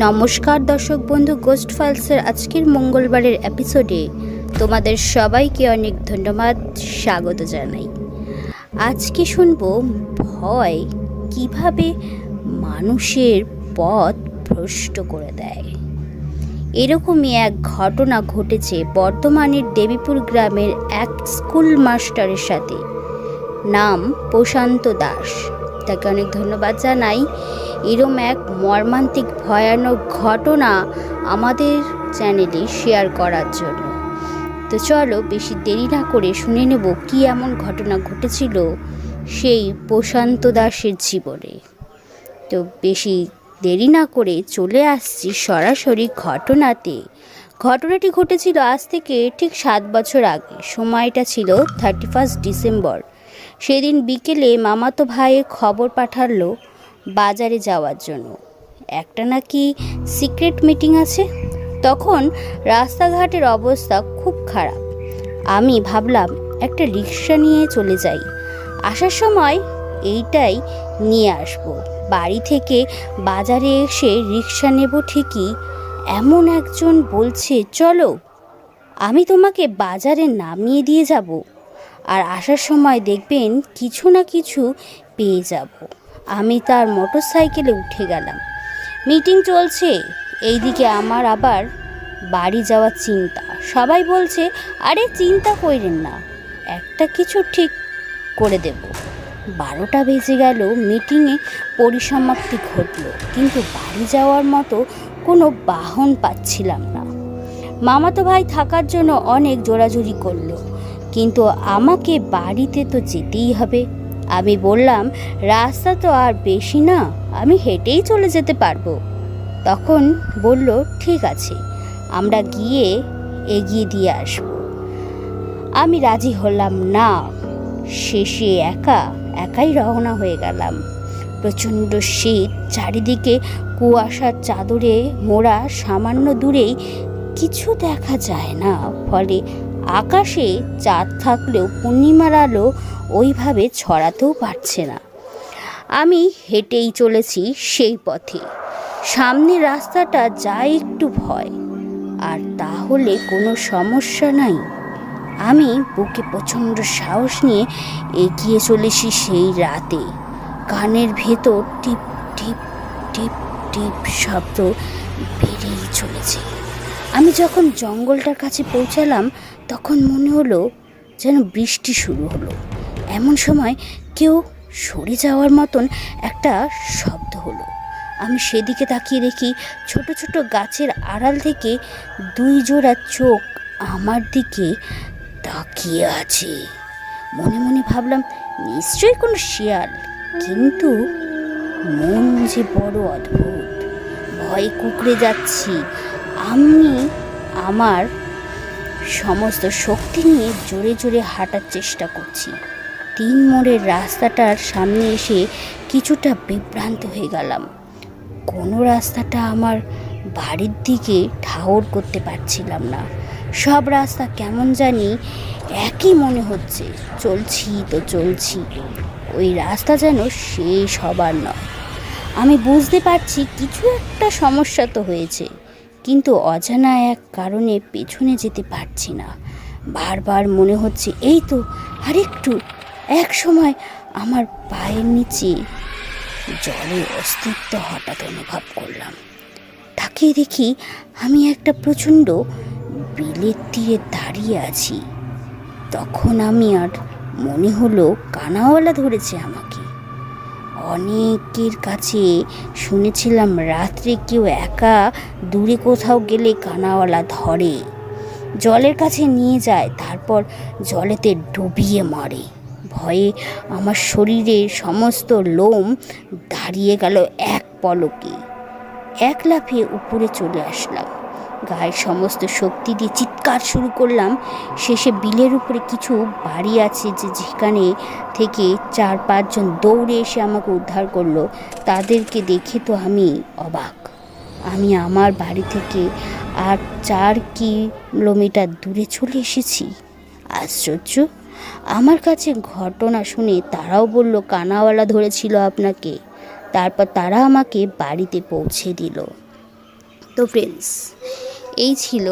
নমস্কার দর্শক বন্ধু, গোস্ট ফাইলসের আজকের মঙ্গলবারের এপিসোডে তোমাদের সবাইকে অনেক ধন্যবাদ, স্বাগত জানাই। আজকে শুনবো ভয় কিভাবে মানুষের পথ ভ্রষ্ট করে দেয়। এরকমই এক ঘটনা ঘটেছে বর্ধমানের দেবীপুর গ্রামের এক স্কুল মাস্টারের সাথে, নাম প্রশান্ত দাস। তাকে অনেক ধন্যবাদ জানাই এরম এক মর্মান্তিক ভয়ানক ঘটনা আমাদের চ্যানেলে শেয়ার করার জন্য। তো চলো বেশি দেরি না করে শুনে নেব কি এমন ঘটনা ঘটেছিল সেই প্রশান্ত দাসের জীবনে। তো বেশি দেরি না করে চলে আসছি সরাসরি ঘটনাতে। ঘটনাটি ঘটেছিল আজ থেকে ঠিক 7 বছর আগে। সময়টা ছিল 31 ডিসেম্বর। সেদিন বিকেলে মামাতো ভাইয়ের খবর পাঠালো বাজারে যাওয়ার জন্য। একটা নাকি সিক্রেট মিটিং আছে। তখন রাস্তাঘাটের অবস্থা খুব খারাপ। আমি ভাবলাম একটা রিক্সা নিয়ে চলে যাই, আসার সময় এইটাই নিয়ে আসব। বাড়ি থেকে বাজারে এসে রিক্সা নেব ঠিকই, এমন একজন বলছে চলো আমি তোমাকে বাজারে নামিয়ে দিয়ে যাব, আর আসার সময় দেখবেন কিছু না কিছু পেয়ে যাব। আমি তার মোটর সাইকেলে উঠে গেলাম। মিটিং চলছে, এইদিকে আমার আবার বাড়ি যাওয়ার চিন্তা। সবাই বলছে আরে চিন্তা কইরেন না, একটা কিছু ঠিক করে দেব। 12টা বেজে গেল, মিটিংয়ে পরিসমাপ্তি ঘটল, কিন্তু বাড়ি যাওয়ার মতো কোনো বাহন পাচ্ছিলাম না। মামাতো ভাই থাকার জন্য অনেক জোরাজুরি করলো, কিন্তু আমাকে বাড়িতে তো যেতেই হবে। আমি বললাম রাস্তা তো আর বেশি না, আমি হেঁটেই চলে যেতে পারবো। তখন বলল ঠিক আছে, আমরা গিয়ে এগিয়ে দিয়ে আসবো। আমি রাজি হলাম না। শেষে একাই রওনা হয়ে গেলাম। প্রচণ্ড শীত, চারিদিকে কুয়াশার চাদরে মোড়া, সামান্য দূরেই কিছু দেখা যায় না। ফলে আকাশে চাঁদ থাকলেও পূর্ণিমার আলো ওইভাবে ছড়াতেও পারছে না। আমি হেঁটেই চলেছি সেই পথে। সামনের রাস্তাটা যায় একটু ভয়, আর তাহলে কোনো সমস্যা নাই। আমি বুকে প্রচণ্ড সাহস নিয়ে এগিয়ে চলেছি সেই রাতে। কানের ভেতর টিপ টিপ টিপ টিপ শব্দ বেড়েই চলেছে। আমি যখন জঙ্গলটার কাছে পৌঁছালাম তখন মনে হলো যেন বৃষ্টি শুরু হলো। এমন সময় কেউ সরে যাওয়ার মতন একটা শব্দ হলো। আমি সেদিকে তাকিয়ে দেখি ছোট ছোট গাছের আড়াল থেকে 2 জোড়া চোখ আমার দিকে তাকিয়ে আছে। মনে মনে ভাবলাম নিশ্চয়ই কোনো শিয়াল, কিন্তু মন যে বড় অদ্ভুত। ভয়ে কুঁকড়ে যাচ্ছি। আমি আমার সমস্ত শক্তি নিয়ে জোরে জোরে হাঁটার চেষ্টা করছি। 3 মোড়ের রাস্তাটার সামনে এসে কিছুটা বিভ্রান্ত হয়ে গেলাম। কোনো রাস্তাটা আমার বাড়ির দিকে ঠাউর করতে পারছিলাম না। সব রাস্তা কেমন জানি একই মনে হচ্ছে। চলছি তো চলছি, ওই রাস্তা যেন শেষ হবার নয়। আমি বুঝতে পারছি কিছু একটা সমস্যা তো হয়েছে, কিন্তু অজানা এক কারণে পেছনে যেতে পারছি না। বারবার মনে হচ্ছে এই তো আরেকটু। এক সময় আমার পায়ের নিচে জলের অস্তিত্ব হঠাৎ অনুভব করলাম। তাকিয়ে দেখি আমি একটা প্রচণ্ড বিলের তীরে দাঁড়িয়ে আছি। তখন আমি আর মনে হলো কানাওয়ালা ধরেছে আমাকে। অনেকের কাছে শুনেছিলাম রাত্রে কেউ একা দূরে কোথাও গেলে কানাওয়ালা ধরে, জলের কাছে নিয়ে যায়, তারপর জলেতে ডুবিয়ে মারে। ভয়ে আমার শরীরের সমস্ত লোম দাঁড়িয়ে গেল এক পলকে। এক লাফে উপরে চলে আসলাম। গায়ের সমস্ত শক্তি দিয়ে চিৎকার শুরু করলাম। শেষে বিলের উপরে কিছু বাড়ি আছে যেখানে থেকে 4-5 জন দৌড়ে এসে আমাকে উদ্ধার করলো। তাদেরকে দেখে তো আমি অবাক। আমি আমার বাড়ি থেকে আর 4 কিলোমিটার দূরে চলে এসেছি। আশ্চর্য! আমার কাছে ঘটনা শুনে তারাও বলল কানাওয়ালা ধরেছিল আপনাকে। তারপর তারা আমাকে বাড়িতে পৌঁছে দিল। তো ফ্রেন্ডস, এই ছিল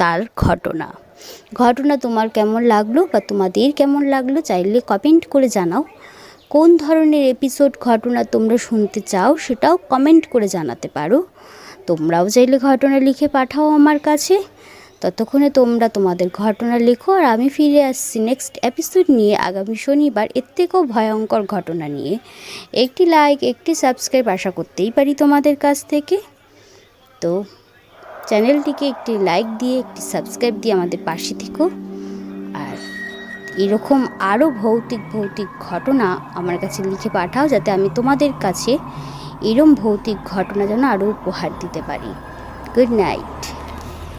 তার ঘটনা তোমার কেমন লাগলো বা তোমাদের কেমন লাগলো চাইলে কমেন্ট করে জানাও। কোন ধরনের এপিসোড ঘটনা তোমরা শুনতে চাও সেটাও কমেন্ট করে জানাতে পারো। তোমরাও চাইলে ঘটনা লিখে পাঠাও আমার কাছে। ততক্ষণে তোমরা তোমাদের ঘটনা লেখো, আর আমি ফিরে আসছি নেক্সট এপিসোড নিয়ে আগামী শনিবার, এর থেকেও ভয়ঙ্কর ঘটনা নিয়ে। একটি লাইক, একটি সাবস্ক্রাইব আশা করতেই পারি তোমাদের কাছ থেকে। তো চ্যানেলটিকে একটি লাইক দিয়ে, একটি সাবস্ক্রাইব দিয়ে আমাদের পাশে থেকো। আর এরকম আরও ভৌতিক ঘটনা আমার কাছে লিখে পাঠাও, যাতে আমি তোমাদের কাছে এরম ভৌতিক ঘটনা যেন আরও উপহার দিতে পারি। Good night.